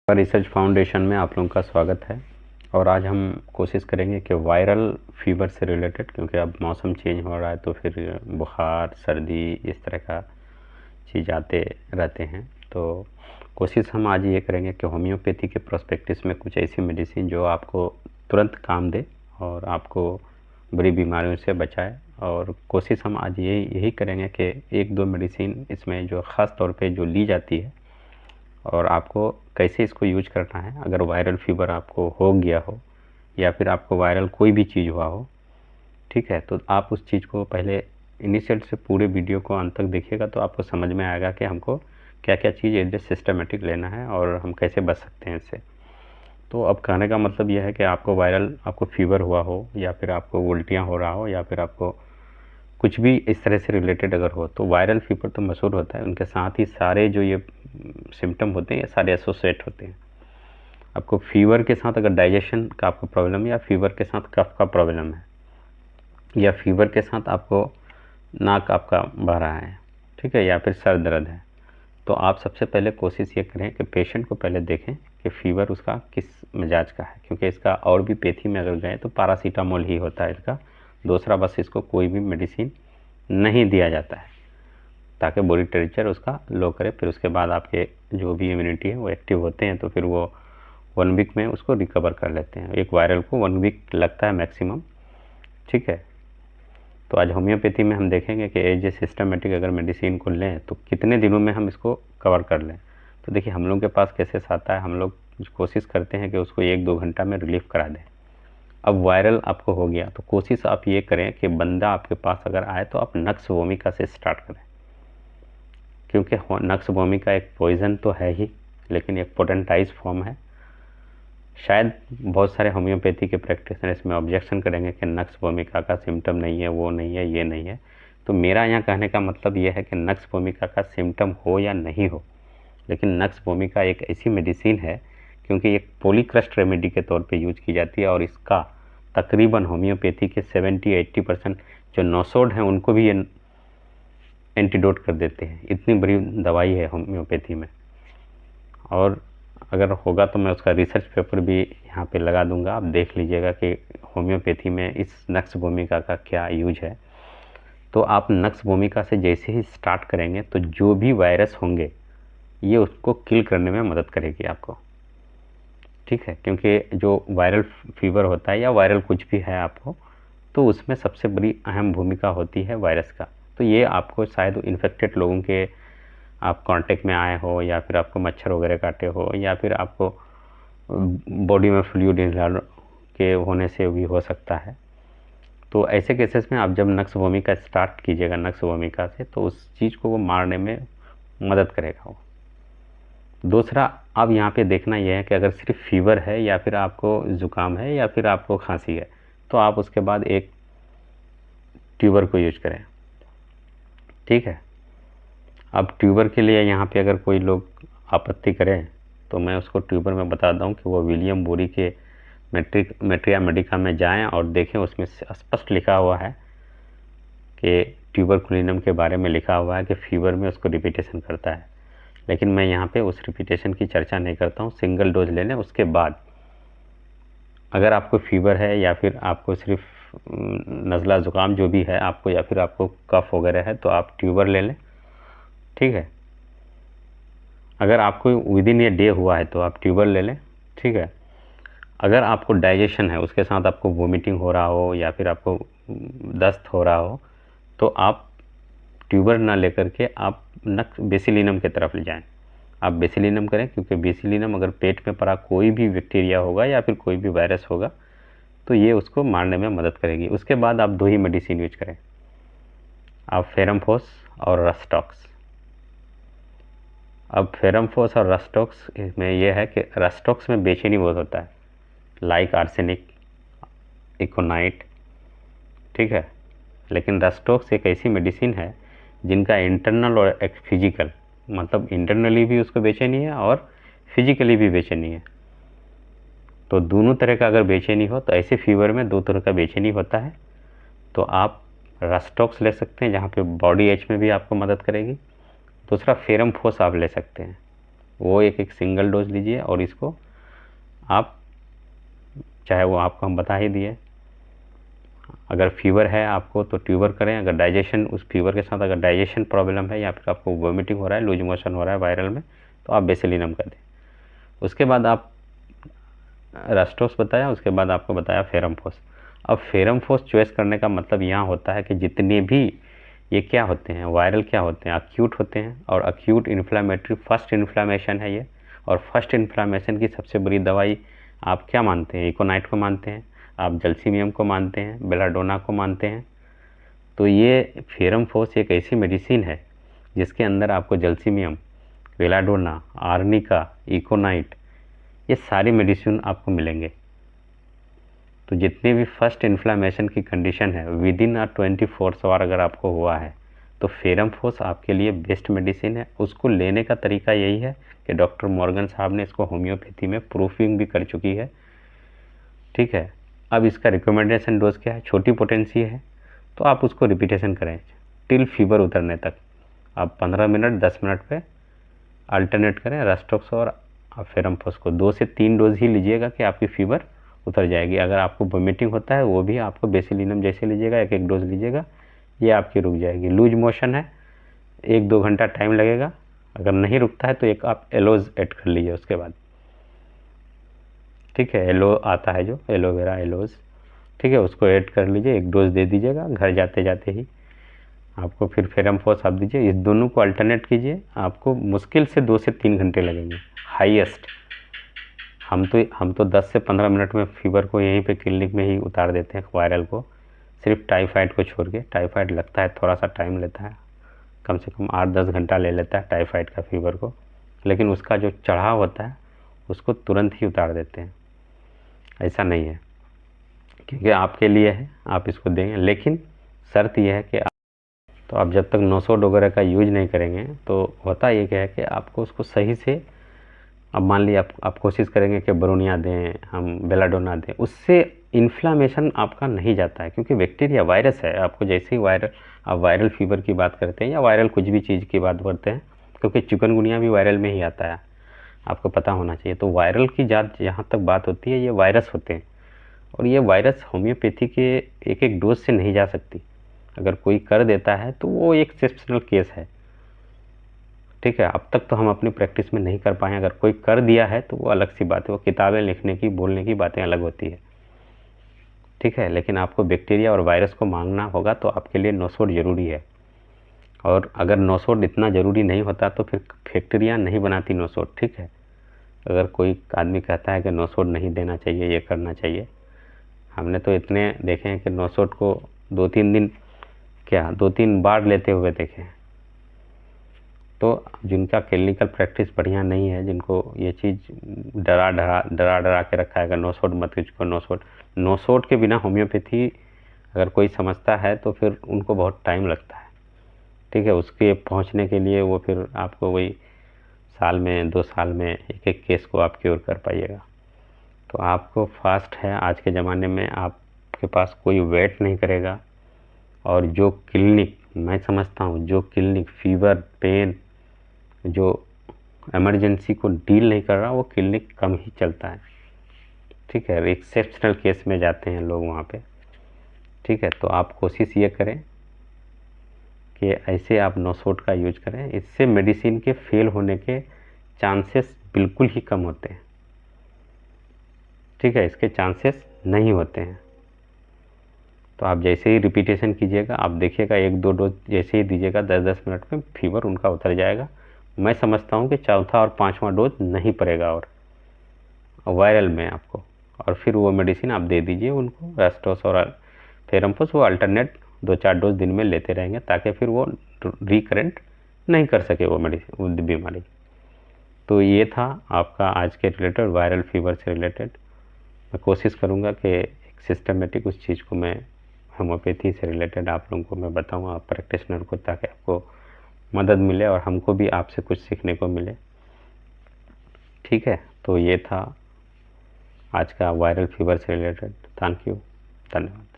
Research foundation में आप लोगों का स्वागत है। और आज हम कोशिश करेंगे कि वायरल फीवर से रिलेटेड, क्योंकि अब मौसम चेंज हो रहा है तो फिर बुखार सर्दी इस तरह का चीज़ आते रहते हैं। तो कोशिश हम आज ये करेंगे कि होम्योपैथी के प्रोस्पेक्टिस में कुछ ऐसी मेडिसिन जो आपको तुरंत काम दे और आपको बड़ी बीमारियों से बचाए। और कोशिश हम आज यही करेंगे कि एक दो मेडिसिन इसमें जो ख़ास तौर पे जो ली जाती है और आपको कैसे इसको यूज करना है। अगर वायरल फीवर आपको हो गया हो या फिर आपको वायरल कोई भी चीज़ हुआ हो, ठीक है, तो आप उस चीज़ को पहले इनिशियल से पूरे वीडियो को अंत तक देखिएगा तो आपको समझ में आएगा कि हमको क्या क्या चीज़ एज ए सिस्टमेटिक लेना है और हम कैसे बच सकते हैं इससे। तो अब कहने का मतलब यह है कि आपको फीवर हुआ हो या फिर आपको उल्टियाँ हो रहा हो या फिर आपको कुछ भी इस तरह से रिलेटेड अगर हो, तो वायरल फीवर तो मशहूर होता है, उनके साथ ही सारे जो ये सिम्टम होते हैं ये सारे एसोसिएट होते हैं। आपको फीवर के साथ अगर डाइजेशन का आपको प्रॉब्लम है या फीवर के साथ कफ का प्रॉब्लम है या फीवर के साथ आपको नाक आपका बह रहा है, ठीक है, या फिर सर दर्द है, तो आप सबसे पहले कोशिश ये करें कि पेशेंट को पहले देखें कि फ़ीवर उसका किस मिजाज का है। क्योंकि इसका और भी पैथी में अगर गए तो पैरासीटामोल ही होता है इसका, दूसरा बस इसको कोई भी मेडिसिन नहीं दिया जाता है ताकि बॉडी टेम्परेचर उसका लो करे। फिर उसके बाद आपके जो भी इम्यूनिटी है वो एक्टिव होते हैं तो फिर वो 1 वीक में उसको रिकवर कर लेते हैं। एक वायरल को 1 वीक लगता है मैक्सिमम, ठीक है। तो आज होम्योपैथी में हम देखेंगे कि एज ए सिस्टमेटिक अगर मेडिसिन को लें तो कितने दिनों में हम इसको कवर कर लें। तो देखिए हम लोग के पास केसेस आता है, हम लोग कोशिश करते हैं कि उसको 1-2 घंटा में रिलीफ करा दें। अब वायरल आपको हो गया तो कोशिश आप ये करें कि बंदा आपके पास अगर आए तो आप नक्स वोमिका से स्टार्ट करें, क्योंकि नक्स वोमिका एक पॉइज़न तो है ही लेकिन एक पोटेंटाइज फॉर्म है। शायद बहुत सारे होम्योपैथी के प्रैक्टिशनर इसमें ऑब्जेक्शन करेंगे कि नक्स वोमिका का सिम्टम नहीं है, वो नहीं है, ये नहीं है। तो मेरा यहाँ कहने का मतलब ये है कि नक्स वोमिका का सिम्टम हो या नहीं हो, लेकिन नक्स वोमिका एक ऐसी मेडिसिन है क्योंकि एक पॉलीक्रस्ट रेमेडी के तौर पे यूज की जाती है और इसका तकरीबन होम्योपैथी के 70-80% जो नौसोड हैं उनको भी ये एंटीडोट कर देते हैं। इतनी बड़ी दवाई है होम्योपैथी में। और अगर होगा तो मैं उसका रिसर्च पेपर भी यहाँ पे लगा दूंगा, आप देख लीजिएगा कि होम्योपैथी में इस नक्स वोमिका का क्या यूज है। तो आप नक्स वोमिका से जैसे ही स्टार्ट करेंगे तो जो भी वायरस होंगे ये उसको किल करने में मदद करेगी आपको, ठीक है। क्योंकि जो वायरल फीवर होता है या वायरल कुछ भी है आपको, तो उसमें सबसे बड़ी अहम भूमिका होती है वायरस का। तो ये आपको शायद इन्फेक्टेड लोगों के आप कांटेक्ट में आए हो या फिर आपको मच्छर वगैरह काटे हो या फिर आपको बॉडी में फ्लूइड इनहेल के होने से भी हो सकता है। तो ऐसे केसेस में आप जब नक्स वोमिका स्टार्ट कीजिएगा नक्स वोमिका से, तो उस चीज़ को वो मारने में मदद करेगा वो। दूसरा अब यहाँ पे देखना यह है कि अगर सिर्फ फीवर है या फिर आपको ज़ुकाम है या फिर आपको खांसी है तो आप उसके बाद एक ट्यूबर को यूज करें, ठीक है। अब ट्यूबर के लिए यहाँ पे अगर कोई लोग आपत्ति करें तो मैं उसको ट्यूबर में बताता हूँ कि वो विलियम बोरी के मेट्रिया मेडिका में जाएं और देखें, उसमें स्पष्ट लिखा हुआ है कि ट्यूबरकुलिनम के बारे में लिखा हुआ है कि फीवर में उसको रिपीटेशन करता है। लेकिन मैं यहाँ पे उस रिपीटेशन की चर्चा नहीं करता हूँ। सिंगल डोज ले लें, उसके बाद अगर आपको फीवर है या फिर आपको सिर्फ नज़ला ज़ुकाम जो भी है आपको या फिर आपको कफ वगैरह है तो आप ट्यूबर ले लें, ठीक है। अगर आपको विद इन ए डे हुआ है तो आप ट्यूबर ले लें, ठीक है। अगर आपको डाइजेशन है उसके साथ आपको वोमिटिंग हो रहा हो या फिर आपको दस्त हो रहा हो तो आप ट्यूबर ना लेकर के आप बेसिलिनम की तरफ ले जाएं। आप बेसिलिनम करें क्योंकि बेसिलिनम अगर पेट में पड़ा कोई भी बैक्टीरिया होगा या फिर कोई भी वायरस होगा तो ये उसको मारने में मदद करेगी। उसके बाद आप 2 ही मेडिसिन यूज करें, आप फेरमफोस और रस्टॉक्स। अब फेरमफोस और रस्टॉक्स में ये है कि रस्टॉक्स में बेचैनी बहुत होता है, लाइक आर्सेनिक, इकोनाइट, ठीक है। लेकिन रस्टॉक्स एक ऐसी मेडिसिन है जिनका इंटरनल और एक फिजिकल, मतलब इंटरनली भी उसको बेचैनी है और फिजिकली भी बेचैनी है। तो दोनों तरह का अगर बेचैनी हो तो ऐसे फीवर में 2 तरह का बेचैनी होता है। तो आप रस्टॉक्स ले सकते हैं जहाँ पे बॉडी एच में भी आपको मदद करेगी। दूसरा फेरमफोस आप ले सकते हैं, वो एक एक सिंगल डोज लीजिए। और इसको आप चाहे वो आपको हम बता ही दिए, अगर फीवर है आपको तो ट्यूबर करें, अगर डाइजेशन उस फीवर के साथ अगर डाइजेशन प्रॉब्लम है या फिर आपको वोमिटिंग हो रहा है, लूज मोशन हो रहा है वायरल में, तो आप बेसिलिनम कर दें। उसके बाद आप रेस्टोस बताया, उसके बाद आपको बताया फेरमफोस। अब फेरमफोस चॉइस करने का मतलब यहाँ होता है कि जितने भी ये क्या होते हैं, वायरल क्या होते हैं, अक्यूट होते हैं। और अक्यूट इन्फ्लामेटरी फर्स्ट इन्फ्लामेशन है ये। और फर्स्ट इन्फ्लामेशन की सबसे बड़ी दवाई आप क्या मानते हैं? इकोनाइट को मानते हैं, आप जल्सीमियम को मानते हैं, बेलाडोना को मानते हैं। तो ये फेरमफोस एक ऐसी मेडिसिन है जिसके अंदर आपको जल्सीमियम, बेलाडोना, आर्निका, इकोनाइट, ये सारी मेडिसिन आपको मिलेंगे। तो जितने भी फर्स्ट इन्फ्लामेशन की कंडीशन है विद इन 24 आवर अगर आपको हुआ है तो फेरमफोस आपके लिए बेस्ट मेडिसिन है। उसको लेने का तरीका यही है कि डॉक्टर मॉर्गन साहब ने इसको होम्योपैथी में प्रूफिंग भी कर चुकी है। ठीक है। अब इसका रिकमेंडेशन डोज क्या है? छोटी पोटेंसी है तो आप उसको रिपीटेशन करें टिल फीवर उतरने तक। आप 15 मिनट 10 मिनट पे अल्टरनेट करें रेस्टोक्स और फेरमफोस को। 2 से 3 डोज ही लीजिएगा कि आपकी फीवर उतर जाएगी। अगर आपको वोमिटिंग होता है वो भी आपको बेसिलिनम जैसे लीजिएगा, एक एक डोज लीजिएगा, ये आपकी रुक जाएगी। लूज मोशन है 1-2 घंटा टाइम लगेगा, अगर नहीं रुकता है तो एक आप एलोज ऐड कर लीजिए उसके बाद। ठीक है, एलो आता है जो एलोवेरा एलोज, ठीक है, उसको ऐड कर लीजिए, एक डोज दे दीजिएगा घर जाते जाते ही। आपको फिर फेरमफोस आप दीजिए, इस दोनों को अल्टरनेट कीजिए। आपको मुश्किल से 2 से 3 घंटे लगेंगे हाईएस्ट। हम तो 10 से 15 मिनट में फीवर को यहीं पे क्लिनिक में ही उतार देते हैं वायरल को, सिर्फ टाइफाइड को छोड़ के। टाइफाइड लगता है थोड़ा सा टाइम लेता है, कम से कम 8-10 घंटा ले लेता है टाइफाइड का फीवर को, लेकिन उसका जो चढ़ाव होता है उसको तुरंत ही उतार देते हैं। ऐसा नहीं है, क्योंकि आपके लिए है, आप इसको देंगे। लेकिन शर्त यह है कि तो आप जब तक नोसोड वगैरह का यूज नहीं करेंगे तो होता ये क्या है कि आपको उसको सही से, अब मान लीजिए आप कोशिश करेंगे कि बरोनिया दें, हम बेलाडोना दें, उससे इन्फ्लामेशन आपका नहीं जाता है, क्योंकि बैक्टीरिया वायरस है। आपको जैसे ही आप वायरल फीवर की बात करते हैं या वायरल कुछ भी चीज़ की बात करते हैं, क्योंकि चिकनगुनिया भी वायरल में ही आता है, आपको पता होना चाहिए। तो वायरल की जहाँ तक बात होती है, ये वायरस होते हैं। और ये वायरस होम्योपैथी के एक एक डोज से नहीं जा सकती। अगर कोई कर देता है तो वो एक एक्सेप्शनल केस है। ठीक है, अब तक तो हम अपनी प्रैक्टिस में नहीं कर पाए। अगर कोई कर दिया है तो वो अलग सी बात है, वो किताबें लिखने की बोलने की बातें अलग होती है। ठीक है, लेकिन आपको बैक्टीरिया और वायरस को मांगना होगा तो आपके लिए नोसोड ज़रूरी है। और अगर नोसोड इतना ज़रूरी नहीं होता तो फिर फैक्ट्रियाँ नहीं बनाती नोसोड। ठीक है, अगर कोई आदमी कहता है कि नोसोड नहीं देना चाहिए, ये करना चाहिए, हमने तो इतने देखे हैं कि नोसोड को 2-3 दिन क्या 2-3 बार लेते हुए देखे हैं। तो जिनका क्लिनिकल प्रैक्टिस बढ़िया नहीं है, जिनको ये चीज़ डरा के रखा है कि नोसोड मत यूज करो, नोसोड के बिना होम्योपैथी अगर कोई समझता है तो फिर उनको बहुत टाइम लगता है। ठीक है, उसके पहुंचने के लिए वो फिर आपको वही साल में 2 साल में एक एक केस को आप क्योर कर पाइएगा। तो आपको फास्ट है, आज के ज़माने में आपके पास कोई वेट नहीं करेगा। और जो क्लिनिक, मैं समझता हूँ जो क्लिनिक फीवर पेन जो इमरजेंसी को डील नहीं कर रहा, वो क्लिनिक कम ही चलता है। ठीक है, एक्सेप्शनल केस में जाते हैं लोग वहाँ पे। ठीक है, तो आप कोशिश ये करें कि ऐसे आप नोसोड का यूज करें, इससे मेडिसिन के फेल होने के चांसेस बिल्कुल ही कम होते हैं। ठीक है, इसके चांसेस नहीं होते हैं। तो आप जैसे ही रिपीटेशन कीजिएगा, आप देखिएगा 1-2 डोज जैसे ही दीजिएगा 10-10 मिनट में फीवर उनका उतर जाएगा। मैं समझता हूँ कि चौथा और 5वां डोज नहीं पड़ेगा और वायरल में आपको, और फिर वो मेडिसिन आप दे दीजिए उनको, रेस्टोस और फेरमफोस, वो अल्टरनेट 2-4 डोज दिन में लेते रहेंगे ताकि फिर वो रिकरेंट नहीं कर सके वो मेडिसिन, वो बीमारी। तो ये था आपका आज के रिलेटेड वायरल फीवर से रिलेटेड। मैं कोशिश करूँगा कि एक सिस्टमेटिक उस चीज़ को मैं होम्योपैथी से रिलेटेड आप लोगों को मैं बताऊँ, आप प्रैक्टिशनर को, ताकि आपको मदद मिले और हमको भी आपसे कुछ सीखने को मिले। ठीक है, तो ये था आज का वायरल फीवर से रिलेटेड। थैंक यू, धन्यवाद।